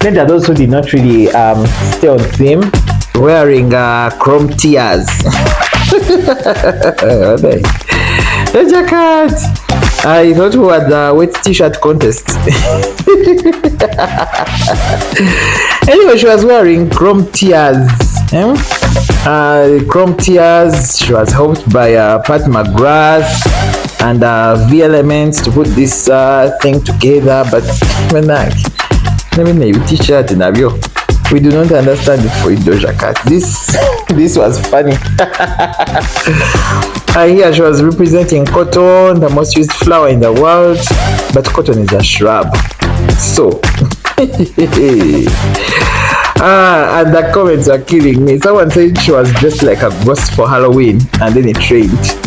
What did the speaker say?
Then there are those who did not really stay on theme, wearing chrome tears. Doja Cat. I thought we had the wet t-shirt contest. Anyway, she was wearing chrome tears. Chrome tears. She was helped by Pat McGrath and V Elements to put this thing together. But t-shirt nabyo, we do not understand it for Doja Cat. This was funny. Here she was representing cotton, the most used flower in the world, but cotton is a shrub. So and the comments are killing me. Someone said she was dressed like a ghost for Halloween, and then it rained.